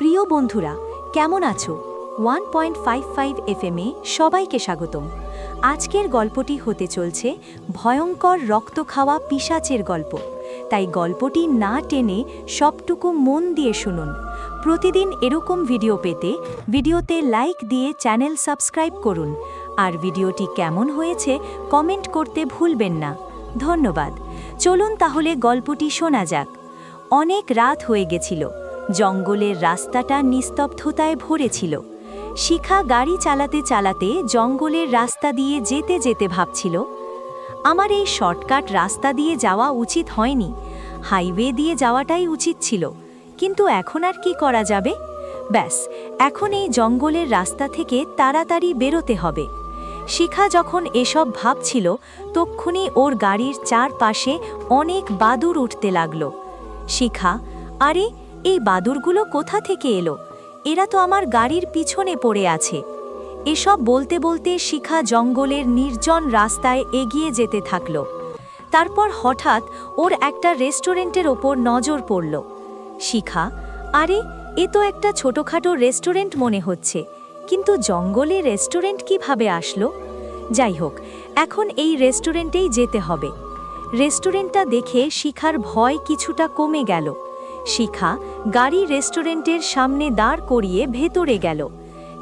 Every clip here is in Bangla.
প্রিয় বন্ধুরা, কেমন আছো? 1.55 FM সবাইকে স্বাগতম। আজকের গল্পটি হতে চলছে ভয়ঙ্কর রক্ত খাওয়া পিশাচের গল্প। তাই গল্পটি না টেনে সবটুকু মন দিয়ে শুনুন। প্রতিদিন এরকম ভিডিও পেতে ভিডিওতে লাইক দিয়ে চ্যানেল সাবস্ক্রাইব করুন। আর ভিডিওটি কেমন হয়েছে কমেন্ট করতে ভুলবেন না। ধন্যবাদ। চলুন তাহলে গল্পটি শোনা যাক। অনেক রাত হয়ে গেছিল। জঙ্গলের রাস্তাটা নিস্তব্ধতায় ভরেছিল। শিখা গাড়ি চালাতে চালাতে জঙ্গলের রাস্তা দিয়ে যেতে যেতে ভাবছিল, আমার এই শর্টকাট রাস্তা দিয়ে যাওয়া উচিত হয়নি, হাইওয়ে দিয়ে যাওয়াটাই উচিত ছিল। কিন্তু এখন আর কি করা যাবে? ব্যাস, এখন এই জঙ্গলের রাস্তা থেকে তাড়াতাড়ি বেরোতে হবে। শিখা যখন এসব ভাবছিল, তক্ষুনি ওর গাড়ির চারপাশে অনেক বাদুড় উঠতে লাগলো। শিখা, আরে এই বাদুড়গুলো কোথা থেকে এলো? এরা তো আমার গাড়ির পিছনে পড়ে আছে। এসব বলতে বলতে শিখা জঙ্গলের নির্জন রাস্তায় এগিয়ে যেতে থাকল। তারপর হঠাৎ ওর একটা রেস্টুরেন্টের ওপর নজর পড়ল। শিখা, আরে এ তো একটা ছোটখাটো রেস্টুরেন্ট মনে হচ্ছে, কিন্তু জঙ্গলে রেস্টুরেন্ট কিভাবে আসলো? যাই হোক, এখন এই রেস্টুরেন্টেই যেতে হবে। রেস্টুরেন্টটা দেখে শিখার ভয় কিছুটা কমে গেল। শিখা গাড়ি রেস্টুরেন্টের সামনে দাঁড় করিয়ে ভেতরে গেল।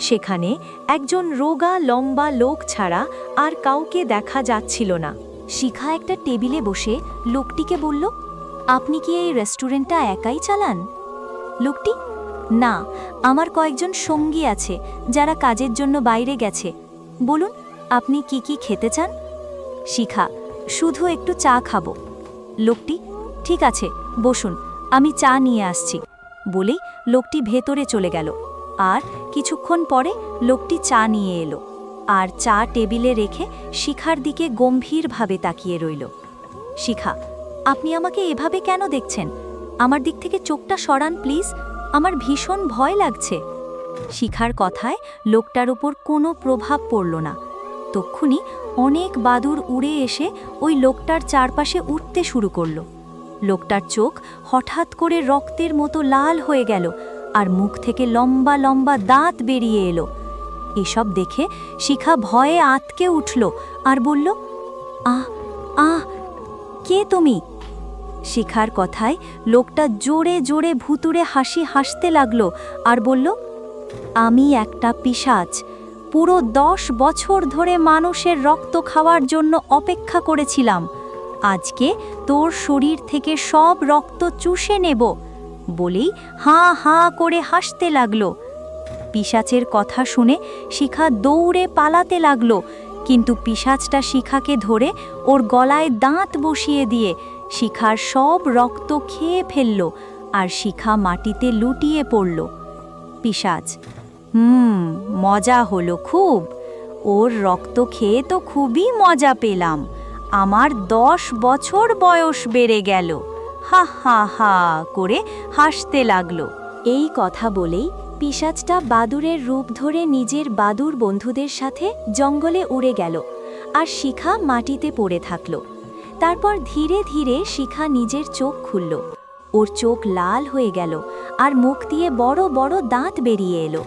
সেখানে একজন রোগা লম্বা লোক ছাড়া আর কাউকে দেখা যাচ্ছিল না। শিখা একটা টেবিলে বসে লোকটিকে বলল, আপনি কি এই রেস্টুরেন্টটা একাই চালান? লোকটি, না, আমার কয়েকজন সঙ্গী আছে যারা কাজের জন্য বাইরে গেছে। বলুন, আপনি কি কি খেতে চান? শিখা, শুধু একটু চা খাবো। লোকটি, ঠিক আছে, বসুন, আমি চা নিয়ে আসছি। বলেই লোকটি ভেতরে চলে গেল। আর কিছুক্ষণ পরে লোকটি চা নিয়ে এলো আর চা টেবিলে রেখে শিখার দিকে গম্ভীরভাবে তাকিয়ে রইল। শিখা, আপনি আমাকে এভাবে কেন দেখছেন? আমার দিক থেকে চোখটা সরান প্লিজ, আমার ভীষণ ভয় লাগছে। শিখার কথায় লোকটার উপর কোনো প্রভাব পড়ল না। তক্ষুনি অনেক বাদুড় উড়ে এসে ওই লোকটার চারপাশে উঠতে শুরু করল। লোকটার চোখ হঠাৎ করে রক্তের মতো লাল হয়ে গেল আর মুখ থেকে লম্বা লম্বা দাঁত বেরিয়ে এলো। এসব দেখে শিখা ভয়ে আঁতকে উঠল আর বলল, আহ আহ, কে তুমি? শিখার কথায় লোকটা জোরে জোরে ভুতুড়ে হাসি হাসতে লাগলো আর বলল, আমি একটা পিশাচ। পুরো 10 বছর ধরে মানুষের রক্ত খাওয়ার জন্য অপেক্ষা করেছিলাম। আজকে তোর শরীর থেকে সব রক্ত চুষে নেব। বলেই হাঁ হাঁ করে হাসতে লাগলো। পিশাচের কথা শুনে শিখা দৌড়ে পালাতে লাগলো, কিন্তু পিশাচটা শিখাকে ধরে ওর গলায় দাঁত বসিয়ে দিয়ে শিখার সব রক্ত খেয়ে ফেলল আর শিখা মাটিতে লুটিয়ে পড়ল। পিশাচ, মজা হলো খুব। ওর রক্ত খেয়ে তো খুবই মজা পেলাম। আমার 10 বছর বয়স বেড়ে গেল। হা হা হা করে হাসতে লাগলো। এই কথা বলেই পিশাচটা বাদুড়ের রূপ ধরে নিজের বাদুড় বন্ধুদের সাথে জঙ্গলে উড়ে গেল আর শিখা মাটিতে পড়ে থাকল। তারপর ধীরে ধীরে শিখা নিজের চোখ খুলল। ওর চোখ লাল হয়ে গেল আর মুখ দিয়ে বড় বড় দাঁত বেরিয়ে এলো।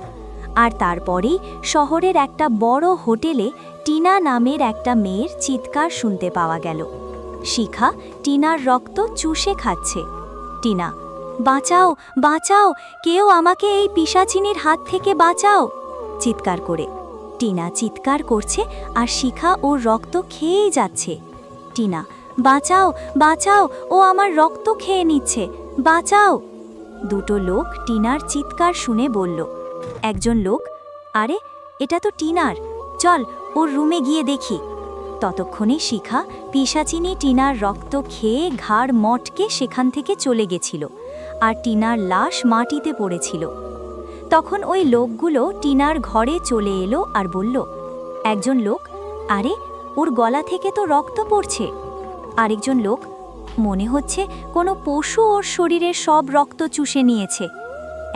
আর তারপরেই শহরের একটা বড় হোটেলে টিনা নামের একটা মেয়ের চিৎকার শুনতে পাওয়া গেল। শিখা টিনার রক্ত চুষে খাচ্ছে। টিনা, বাঁচাও বাঁচাও, কেউ আমাকে এই পিশাচিনীর হাত থেকে বাঁচাও, চিৎকার করে। টিনা চিৎকার করছে আর শিখা ওর রক্ত খেয়েই যাচ্ছে। টিনা, বাঁচাও বাঁচাও, ও আমার রক্ত খেয়ে নিচ্ছে, বাঁচাও। দুটো লোক টিনার চিৎকার শুনে বলল। একজন লোক, আরে এটা তো টিনার, চল ওর রুমে গিয়ে দেখি। ততক্ষণে শিখা পিশাচিনী টিনার রক্ত খেয়ে ঘাড় মটকে সেখান থেকে চলে গেছিল আর টিনার লাশ মাটিতে পড়েছিল। তখন ওই লোকগুলো টিনার ঘরে চলে এলো আর বলল, একজন লোক, আরে ওর গলা থেকে তো রক্ত পড়ছে। আরেকজন লোক, মনে হচ্ছে কোনো পশু ওর শরীরের সব রক্ত চুষে নিয়েছে।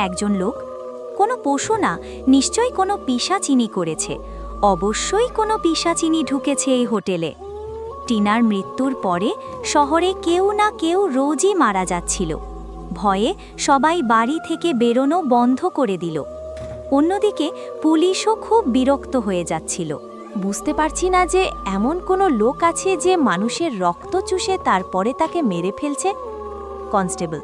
একজন লোক, কোনো পশু না, নিশ্চয়ই কোনো পিশাচিনী করেছে, অবশ্যই কোনো পিশাচিনী ঢুকেছে এই হোটেলে। টিনার মৃত্যুর পরে শহরে কেউ না কেউ রোজই মারা যাচ্ছিল। ভয়ে সবাই বাড়ি থেকে বেরোনো বন্ধ করে দিল। অন্যদিকে পুলিশও খুব বিরক্ত হয়ে যাচ্ছিল। বুঝতে পারছি না যে এমন কোনো লোক আছে যে মানুষের রক্ত চুষে তারপরে তাকে মেরে ফেলছে। কনস্টেবল: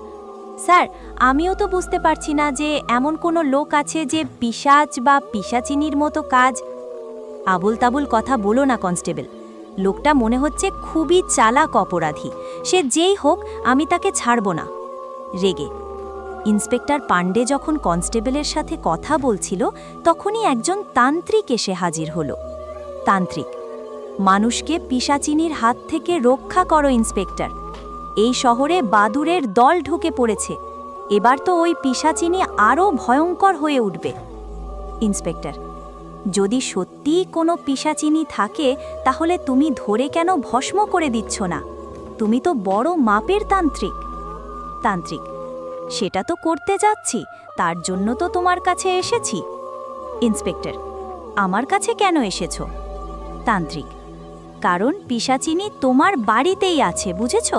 স্যার, আমিও তো বুঝতে পারছি না যে এমন কোনো লোক আছে যে পিশাচ বা পিশাচিনীর মতো কাজ। আবুল তাবুল কথা বলো না কনস্টেবল। লোকটা মনে হচ্ছে খুবই চালাক অপরাধী। সে যেই হোক, আমি তাকে ছাড়ব না। রেগে ইন্সপেক্টর পান্ডে যখন কনস্টেবলের সাথে কথা বলছিল, তখনই একজন তান্ত্রিক এসে হাজির হলো। তান্ত্রিক: মানুষকে পিশাচিনীর হাত থেকে রক্ষা করো ইন্সপেক্টর। এই শহরে বাদুড়ের দল ঢুকে পড়েছে। এবার তো ওই পিশাচিনী আরও ভয়ঙ্কর হয়ে উঠবে। ইন্সপেক্টর: যদি সত্যিই কোনো পিশাচিনী থাকে, তাহলে তুমি ধরে কেন ভস্ম করে দিচ্ছ না? তুমি তো বড় মাপের তান্ত্রিক। তান্ত্রিক: সেটা তো করতে যাচ্ছি, তার জন্য তো তোমার কাছে এসেছি। ইন্সপেক্টর: আমার কাছে কেন এসেছো? তান্ত্রিক: কারণ পিশাচিনী তোমার বাড়িতেই আছে, বুঝেছ?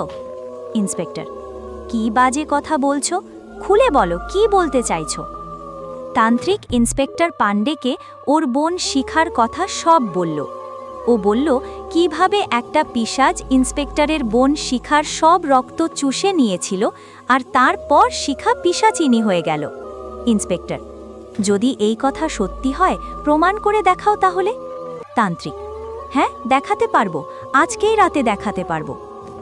ইন্সপেক্টর: কি বাজে কথা বলছো? খুলে বলো, কি বলতে চাইছো? তান্ত্রিক ইন্সপেক্টর পান্ডেকে ওর বোন শিখার কথা সব বলল। ও বলল কিভাবে একটা পিশাচ ইন্সপেক্টরের বোন শিখার সব রক্ত চুষে নিয়েছিল, আর তারপর শিখা পিশাচিনী হয়ে গেল। ইন্সপেক্টর: যদি এই কথা সত্যি হয়, প্রমাণ করে দেখাও তাহলে। তান্ত্রিক: হ্যাঁ, দেখাতে পারবো, আজকেই রাতে দেখাতে পারবো।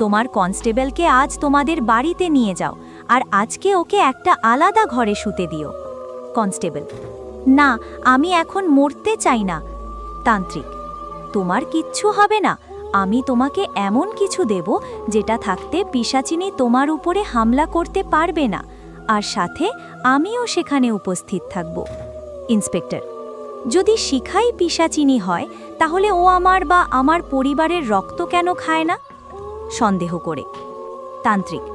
তোমার কনস্টেবলকে আজ তোমাদের বাড়িতে নিয়ে যাও, আর আজকে ওকে একটা আলাদা ঘরে শুতে দিও। কনস্টেবল: না, আমি এখন মরতে চাই না। তান্ত্রিক: তোমার কিচ্ছু হবে না। আমি তোমাকে এমন কিছু দেব যেটা থাকতে পিশাচিনী তোমার উপরে হামলা করতে পারবে না, আর সাথে আমিও সেখানে উপস্থিত থাকব। ইন্সপেক্টর: যদি শিখাই পিশাচিনী হয়, তাহলে ও আমার বা আমার পরিবারের রক্ত কেন খায় না? সন্দেহ করে। তান্ত্রিক: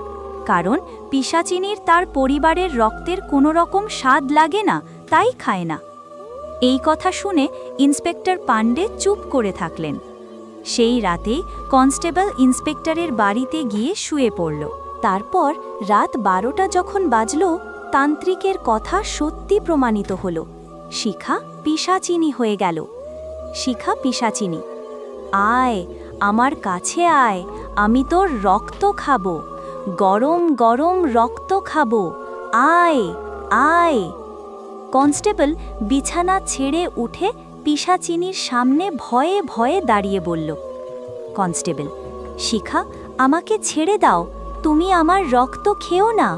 কারণ পিশাচিনীর তার পরিবারের রক্তের কোনো রকম স্বাদ লাগে না, তাই খায় না। এই কথা শুনে ইন্সপেক্টর পান্ডে চুপ করে থাকলেন। সেই রাতেই কনস্টেবল ইন্সপেক্টরের বাড়িতে গিয়ে শুয়ে পড়ল। তারপর রাত 12টা যখন বাজল, তান্ত্রিকের কথা সত্যি প্রমাণিত হল। শিখা পিশাচিনী হয়ে গেল। শিখা পিশাচিনী: আয়, আমার কাছে আয়, আমি তোর রক্ত খাবো, গরম গরম রক্ত খাবো, আয় আয়। কনস্টেবল বিছানা ছেড়ে উঠে পিশাচিনীর সামনে ভয়ে ভয়ে দাঁড়িয়ে বলল। কনস্টেবল: শিখা, আমাকে ছেড়ে দাও, তুমি আমার রক্ত খেও না,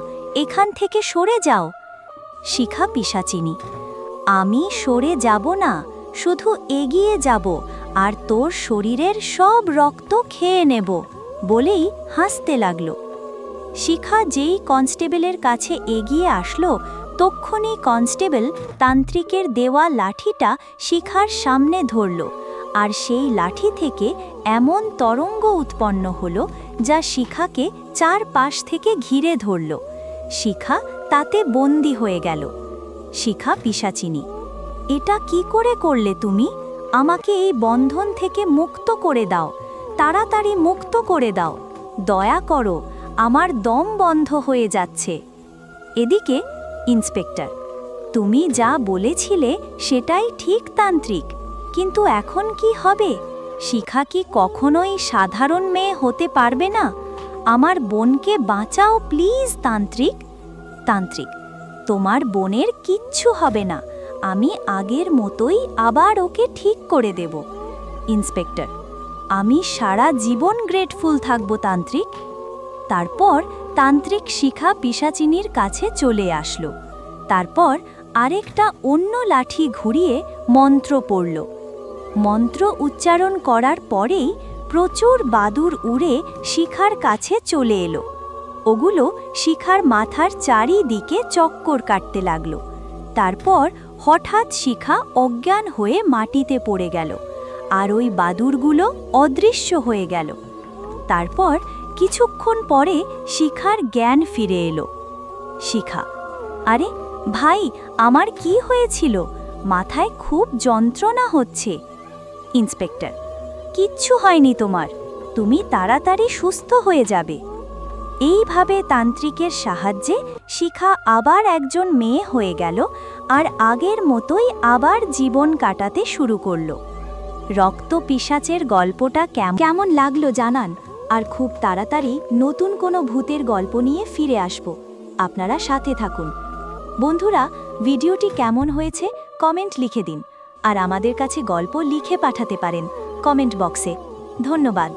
এখান থেকে সরে যাও। শিখা পিশাচিনী: আমি সরে যাব না, শুধু এগিয়ে যাব, আর তোর শরীরের সব রক্ত খেয়ে নেব, বলেই হাসতে লাগল। শিখা যেই কনস্টেবলের কাছে এগিয়ে আসলো, তক্ষুনি কনস্টেবল তান্ত্রিকের দেওয়া লাঠিটা শিখার সামনে ধরল, আর সেই লাঠি থেকে এমন তরঙ্গ উৎপন্ন হলো যা শিখাকে চারপাশ থেকে ঘিরে ধরল। শিখা তাতে বন্দী হয়ে গেল। শিখা পিশাচিনী: এটা কি করে করলে তুমি? আমাকে এই বন্ধন থেকে মুক্ত করে দাও, তাড়াতাড়ি মুক্ত করে দাও, দয়া করো, আমার দম বন্ধ হয়ে যাচ্ছে। এদিকে ইন্সপেক্টর: তুমি যা বলেছিলে সেটাই ঠিক তান্ত্রিক, কিন্তু এখন কি হবে? শিখা কি কখনোই সাধারণ মেয়ে হতে পারবে না? আমার বোনকে বাঁচাও প্লিজ তান্ত্রিক। তান্ত্রিক: তোমার বোনের কিচ্ছু হবে না, আমি আগের মতোই আবার ওকে ঠিক করে দেব। ইন্সপেক্টর: আমি সারা জীবন গ্রেটফুল থাকব তান্ত্রিক। তারপর তান্ত্রিক শিখা পিশাচিনীর কাছে চলে আসলো। তারপর আরেকটা অন্য লাঠি ঘুরিয়ে মন্ত্র পড়ল। মন্ত্র উচ্চারণ করার পরেই প্রচুর বাদুড় উড়ে শিখার কাছে চলে এলো। ওগুলো শিখার মাথার চারিদিকে চক্কর কাটতে লাগলো। তারপর হঠাৎ শিখা অজ্ঞান হয়ে মাটিতে পড়ে গেল, আর ওই বাদুড়গুলো অদৃশ্য হয়ে গেল। তারপর কিছুক্ষণ পরে শিখার জ্ঞান ফিরে এলো। শিখা: আরে ভাই, আমার কি হয়েছিল? মাথায় খুব যন্ত্রণা হচ্ছে। ইন্সপেক্টর: কিচ্ছু হয়নি তোমার, তুমি তাড়াতাড়ি সুস্থ হয়ে যাবে। এইভাবে তান্ত্রিকের সাহায্যে শিখা আবার একজন মেয়ে হয়ে গেল আর আগের মতোই আবার জীবন কাটাতে শুরু করলো। রক্ত পিশাচের গল্পটা কেমন লাগলো জানান, আর খুব তাড়াতাড়ি নতুন কোনো ভূতের গল্প নিয়ে ফিরে আসব। আপনারা সাথে থাকুন। বন্ধুরা, ভিডিওটি কেমন হয়েছে কমেন্ট লিখে দিন, আর আমাদের কাছে গল্প লিখে পাঠাতে পারেন কমেন্ট বক্সে। ধন্যবাদ।